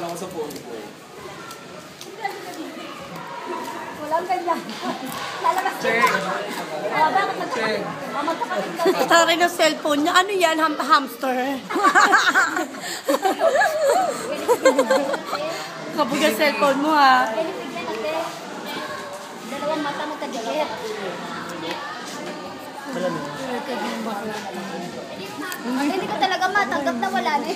ako sa phone ko. Walang ganyan. Lalabas Check. Check. magkakapit ka. Tari ng cellphone niya. Ano yan? Hamster? Kapag ang cellphone mo ha. Benefit yan ate. Dalawang mata magkadikit. Hindi ko talaga matanggap na wala na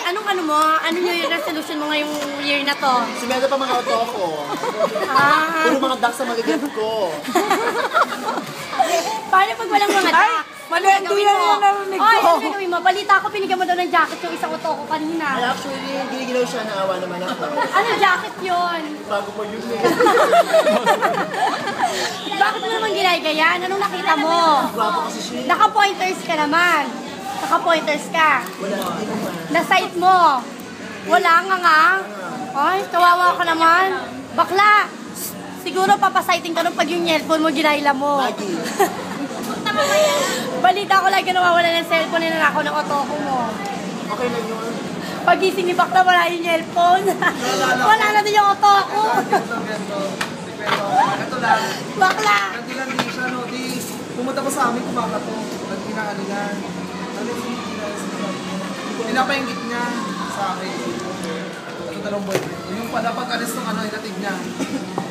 Anong mo? Ano yung resolution mo ngayong year na to? Sumeda pa mga auto ko. Puro mga ducks ang magiging ko. Paano pag walang mga duck? Malento yan yung narinig Ay, ko. ano gagawin mo? Balita ko, binigyan mo daw ng jacket yung isang auto ko Ay, kanina. actually, ginigilaw siya, naawa naman ako. Ano jacket yun? Bago po yun eh. Bakit mo naman ginagayan? Anong nakita mo? Gwapo kasi siya. Naka-pointers ka naman. Naka-pointers ka. Wala, hindi naman. Na-sight mo. Wala nga. Ay, kawawa ka naman. Bakla, siguro papasighting ka nung pag yung cellphone mo ginayla mo. Lagi. Balita ko lagi nawawala ng cellphone na nanakaw ng otoko mo. Okay lang yun. Pagising ni Bakla, wala yung cellphone. Wala na din yung otoko. Ito lang. Bakla. Ganti lang din siya, no? Di, pumunta pa sa amin, kumakato. Nagpinaano yan. Ano yung pinapainggit niya sa akin. Yung dalawang boyfriend. Yung pala pag-alis ng ano, itatid niya.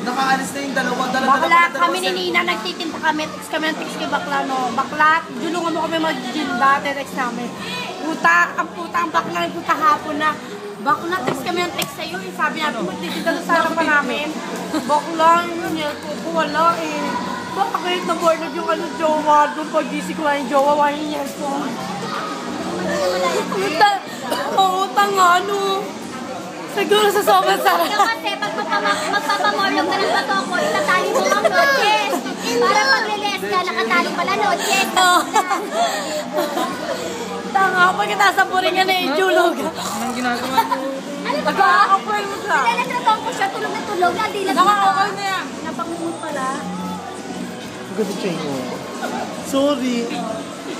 Nakaalis na yung dalawa. Bakla, kami ni Nina, nagtitinta kami. Text kami ng text kay Bakla, no? Bakla, julungan mo kami mag-gilda. Text namin. Ang puta, ang Bakla, nagpunta hapon na. Bakla, text kami ng text sa'yo. Sabi natin, magtitinta sa harapan namin. Bakla, yun yun. Wala eh. Bakit na-board yung ano, jowa. Doon pag-gising ko na yung jowa, wala yung cellphone. Utang nga, ano. Siguro sa sobrang sarap. Yung kasi, pag magpapamorlog ka ng bato ko, itatali mo ang notches. Para pag-release ka, nakatali pala notches. Tanga, pagkatasapurin niya na yung julog. Anong ginagawa mo? Ano ba? Naka-offer mo siya. Nilalatratong ko siya, tulog na tulog. Hindi lang Naka-offer na yan. Napangungot pala. Good chain mo. Sorry.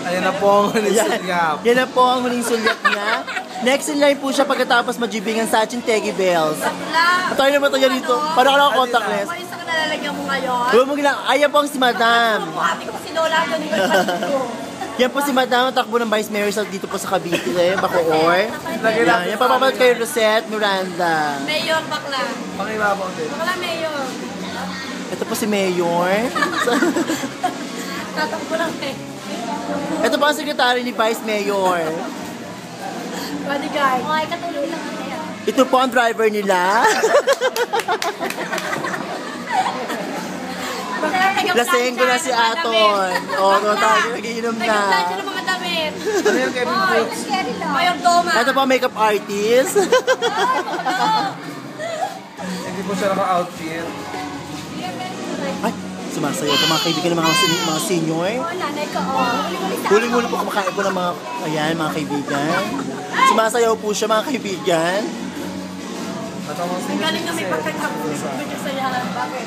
Ayan na po ang niya. Yan na po ang huling sulyap niya. Next in line po siya pagkatapos majibingan sa ating Teggy Bells. Bakla. At tayo naman tayo dito. Para ka lang contactless. May isang nalalagyan mo ngayon. Huwag mo ginang. Ayan po ang si Madam. Buhati ko si Lola, ganun yung kapatid ko. Yan po si Madam, takbo ng Vice Mayor dito po sa Cavite, Bacoor. Yan papapalit kayo Rosette, Miranda. Mayor, Bakla. Pakibabaw din. Bakla, Mayor. Ito po si Mayor. Tatakbo lang eh. Ito po ang sekretary ni Vice Mayor. Bodyguard. Okay, katulog lang ako yan. Ito po ang driver nila. Lasing ko na si Aton. Oo, tayo nagiinom na. Nag-plan siya ng mga damit. Ano yung Kevin Ay, Brooks? scary lang. Mayor Doma. Ito po ang makeup artist. Hindi po siya naka-outfit. Ay, sumasayaw po mga kaibigan ng mga senior. Oh, nanay ko. Oh, huli-huli sa Huling-huli po kumakain po ng mga, ayan, mga kaibigan. Sumasayaw po siya mga kaibigan. Natawang Ang galing na may pagkakapos. Medyo sayahan. Bakit?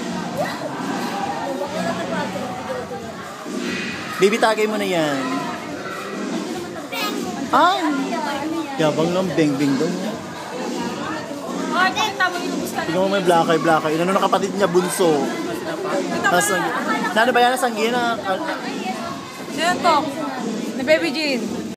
Baby, tagay mo na yan. Ay! Yabang lang, beng-beng daw. Ate, tamang inubos ka. Tignan mo may blackay. Ano na kapatid niya, bunso. Nasaan ba yan? Nasaan gina? Sino to? Na Baby Jean.